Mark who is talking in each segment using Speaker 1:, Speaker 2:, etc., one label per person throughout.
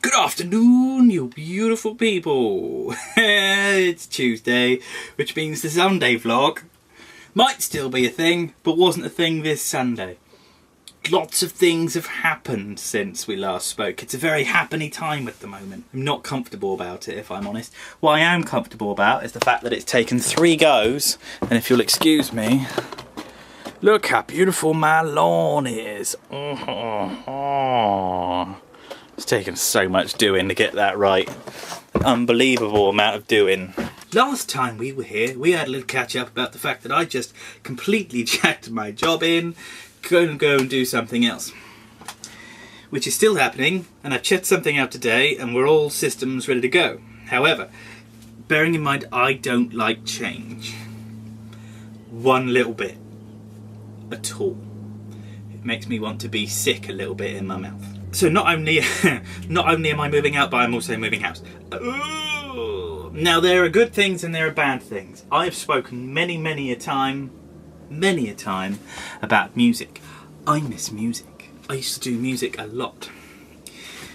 Speaker 1: Good afternoon, you beautiful people. It's Tuesday, which means the Sunday vlog might still be a thing, but wasn't a thing this Sunday. Lots of things have happened since we last spoke. It's a very happening time at the moment. I'm not comfortable about it, if I'm honest. What I am comfortable about is the fact that it's taken 3 goes, and if you'll excuse me, look how beautiful my lawn is. It's taken so much doing to get that right. An unbelievable amount of doing. Last time we were here, we had a little catch up about the fact that I just completely jacked my job in, going to go and do something else. Which is still happening, and I've checked something out today, and we're all systems ready to go. However, bearing in mind I don't like change. One little bit. At all. It makes me want to be sick a little bit in my mouth. So not only am I moving out, but I'm also moving house. Ooh. Now there are good things and there are bad things. I have spoken many a time about music. I miss music. I used to do music a lot.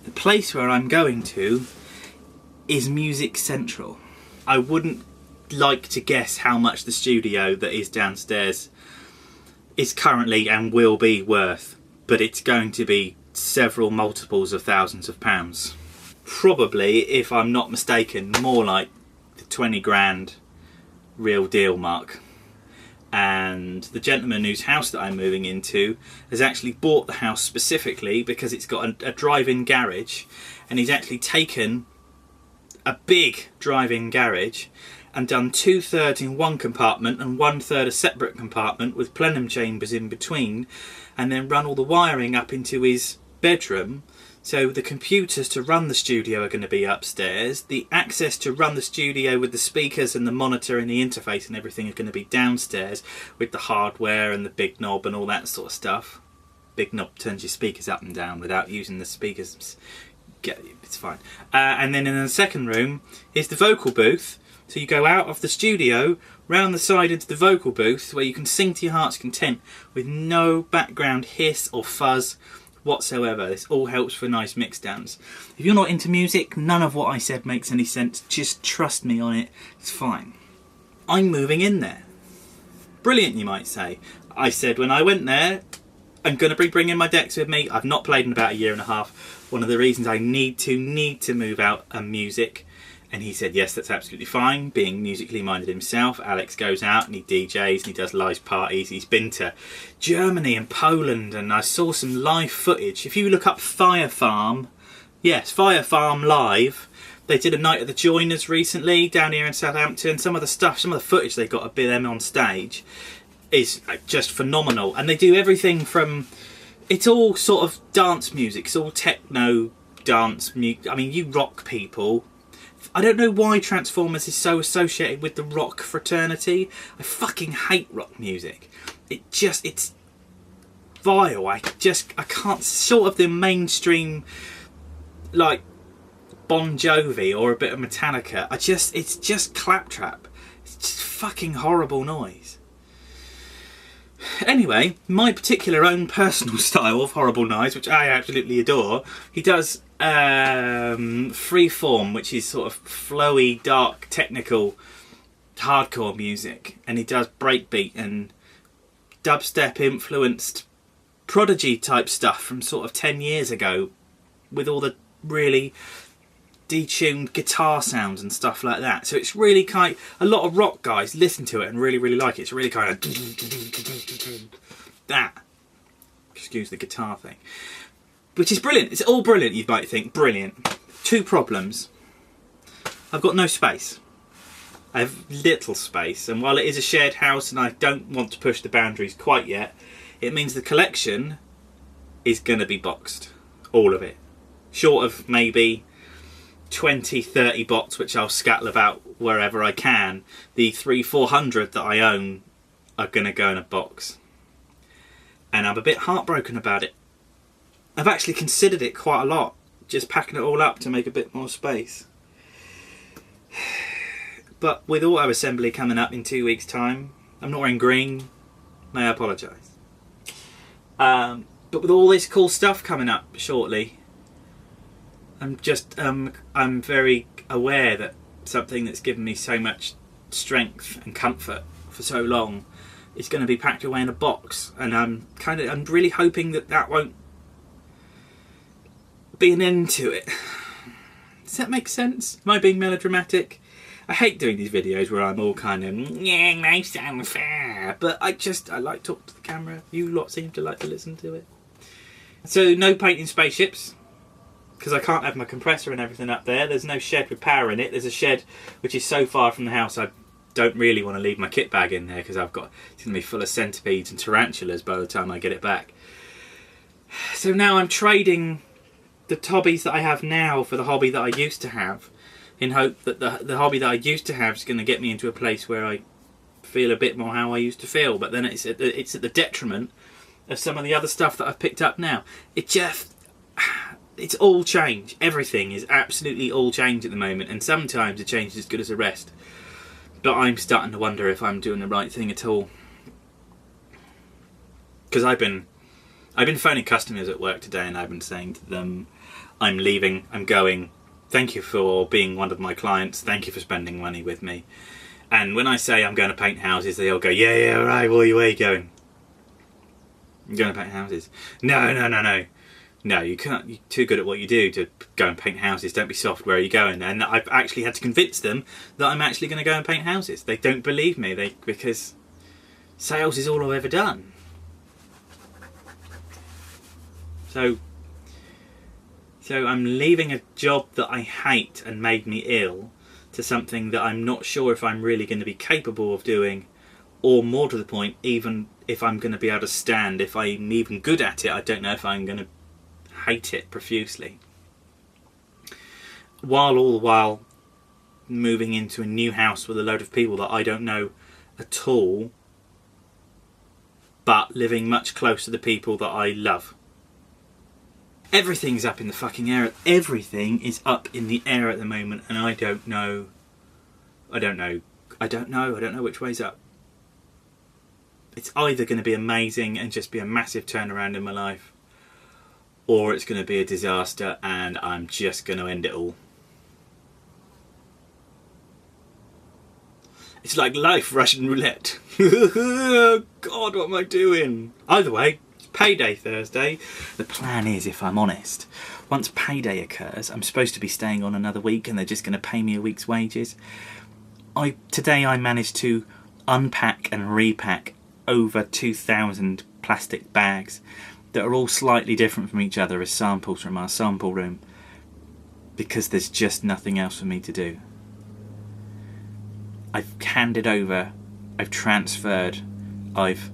Speaker 1: The place where I'm going to is Music Central. I wouldn't like to guess how much the studio that is downstairs is currently and will be worth, but it's going to be several multiples of thousands of pounds. Probably, if I'm not mistaken, more like the 20 grand real deal mark. And the gentleman whose house that I'm moving into has actually bought the house specifically because it's got a drive-in garage, and he's actually taken a big drive-in garage and done 2/3 in one compartment and 1/3 a separate compartment with plenum chambers in between, and then run all the wiring up into his bedroom. So the computers to run the studio are going to be upstairs. The access to run the studio with the speakers and the monitor and the interface and everything is going to be downstairs with the hardware and the big knob and all that sort of stuff. Big knob turns your speakers up and down without using the speakers. It's fine. And then in the second room is the vocal booth. So you go out of the studio, round the side into the vocal booth, where you can sing to your heart's content with no background hiss or fuzz whatsoever. This all helps for nice mix downs. If you're not into music, none of what I said makes any sense. Just trust me on it. It's fine. I'm moving in there. Brilliant, you might say. I said when I went there, I'm going to be bringing my decks with me. I've not played in about 1.5 years. One of the reasons I need to move out and music. And he said, yes, that's absolutely fine. Being musically minded himself, Alex goes out and he DJs and he does live parties. He's been to Germany and Poland, and I saw some live footage. If you look up Fire Farm, yes, Fire Farm Live. They did a night at the Joiners recently down here in Southampton. Some of the footage they got of them on stage is just phenomenal. And they do everything from, it's all sort of dance music. It's all techno dance music. I mean, you rock people. I don't know why Transformers is so associated with the rock fraternity. I fucking hate rock music. It's vile. I can't, short of the mainstream, like Bon Jovi or a bit of Metallica, it's just claptrap. It's just fucking horrible noise. Anyway, my particular own personal style of horrible noise, which I absolutely adore, he does freeform, which is sort of flowy, dark, technical, hardcore music, and he does breakbeat and dubstep influenced Prodigy type stuff from sort of 10 years ago, with all the really detuned guitar sounds and stuff like that. So it's really kind of, a lot of rock guys listen to it and really like it. It's really kind of that, excuse the guitar thing, which is brilliant. It's all brilliant, you might think. Brilliant. 2 problems. I've got no space. I have little space, and while it is a shared house and I don't want to push the boundaries quite yet, it means the collection is going to be boxed. All of it. Short of maybe 20-30 bots, which I'll scattle about wherever I can. The 300-400 that I own are going to go in a box. And I'm a bit heartbroken about it. I've actually considered it quite a lot, just packing it all up to make a bit more space. But with auto assembly coming up in 2 weeks' time, I'm not wearing green, may I apologise. But with all this cool stuff coming up shortly, I'm very aware that something that's given me so much strength and comfort for so long is going to be packed away in a box, and I'm really hoping that won't be an end to it. Does that make sense? Am I being melodramatic? I hate doing these videos where I'm all kind of, yeah, life's unfair, but I like talking to the camera. You lot seem to like to listen to it. So no painting spaceships, because I can't have my compressor and everything up there. There's no shed with power in it. There's a shed which is so far from the house I don't really want to leave my kit bag in there, because it's going to be full of centipedes and tarantulas by the time I get it back. So now I'm trading the hobbies that I have now for the hobby that I used to have, in hope that the hobby that I used to have is going to get me into a place where I feel a bit more how I used to feel. But then it's at the detriment of some of the other stuff that I've picked up now. It's all change. Everything is absolutely all change at the moment, and sometimes the change is as good as the rest. But I'm starting to wonder if I'm doing the right thing at all. Because I've been phoning customers at work today, and I've been saying to them, I'm leaving, I'm going. Thank you for being one of my clients. Thank you for spending money with me. And when I say I'm going to paint houses, they all go, yeah, right, where are you going? I'm going to paint houses. No. No, you can't. You're too good at what you do to go and paint houses. Don't be soft. Where are you going? And I've actually had to convince them that I'm actually going to go and paint houses. They don't believe me. Because sales is all I've ever done. So I'm leaving a job that I hate and made me ill to something that I'm not sure if I'm really going to be capable of doing, or more to the point, even if I'm going to be able to stand. If I'm even good at it, I don't know if I'm going to hate it profusely. All the while moving into a new house with a load of people that I don't know at all, but living much closer to the people that I love. Everything's up in the fucking air. Everything is up in the air at the moment, and I don't know which way's up. It's either going to be amazing and just be a massive turnaround in my life, or it's going to be a disaster and I'm just going to end it all. It's like life, Russian roulette. Oh God, what am I doing? Either way, it's payday Thursday. The plan is, if I'm honest, once payday occurs, I'm supposed to be staying on another week and they're just going to pay me a week's wages. Today I managed to unpack and repack over 2,000 plastic bags that are all slightly different from each other as samples from our sample room, because there's just nothing else for me to do. I've handed over, I've transferred, I've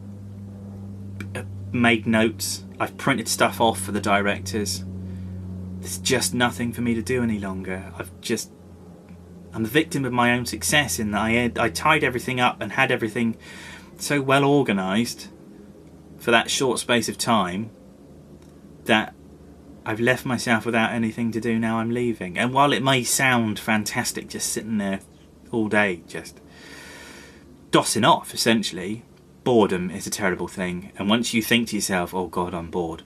Speaker 1: made notes, I've printed stuff off for the directors. There's just nothing for me to do any longer. I'm the victim of my own success in that I tied everything up and had everything so well organised for that short space of time that I've left myself without anything to do. Now I'm leaving. And while it may sound fantastic just sitting there all day just dossing off, essentially, boredom is a terrible thing. And once you think to yourself, oh God, I'm bored,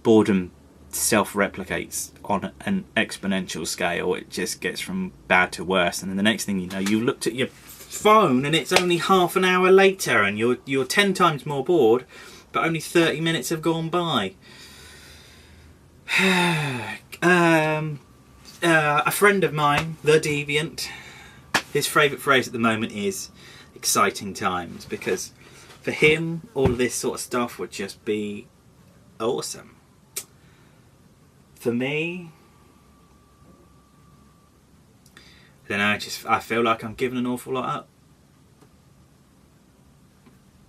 Speaker 1: boredom self-replicates on an exponential scale. It just gets from bad to worse, and then the next thing you know, you looked at your phone and it's only half an hour later and you're 10 times more bored, but only 30 minutes have gone by. A friend of mine, The Deviant, his favourite phrase at the moment is exciting times, because for him all of this sort of stuff would just be awesome. For me, I don't know, I feel like I'm giving an awful lot up.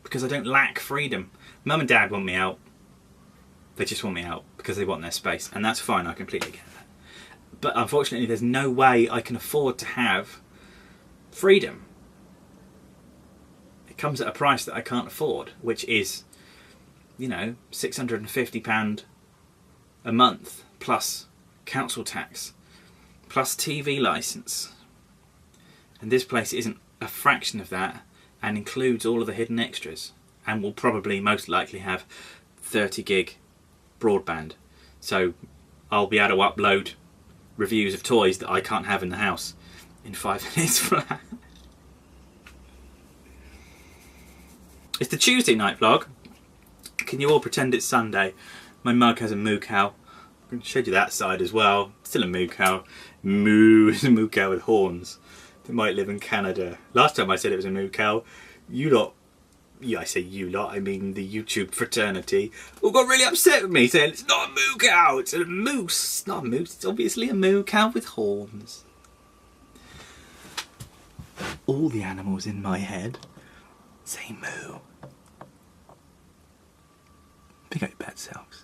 Speaker 1: Because I don't lack freedom. Mum and Dad want me out. They just want me out because they want their space. And that's fine, I completely get that. But unfortunately, there's no way I can afford to have freedom. It comes at a price that I can't afford, which is, £650 a month, plus council tax, plus TV licence. And this place isn't a fraction of that, and includes all of the hidden extras, and will probably most likely have 30 gig broadband. So I'll be able to upload reviews of toys that I can't have in the house in 5 minutes flat. It's the Tuesday night vlog. Can you all pretend it's Sunday? My mug has a moo cow. I'm going to show you that side as well. Still a moo cow. Moo, it's a moo cow with horns. It might live in Canada. Last time I said it was a moo cow, you lot, yeah, I say you lot, I mean the YouTube fraternity, all got really upset with me saying it's not a moo cow, it's a moose. It's not a moose, it's obviously a moo cow with horns. All the animals in my head say moo. Pick up your bad selves.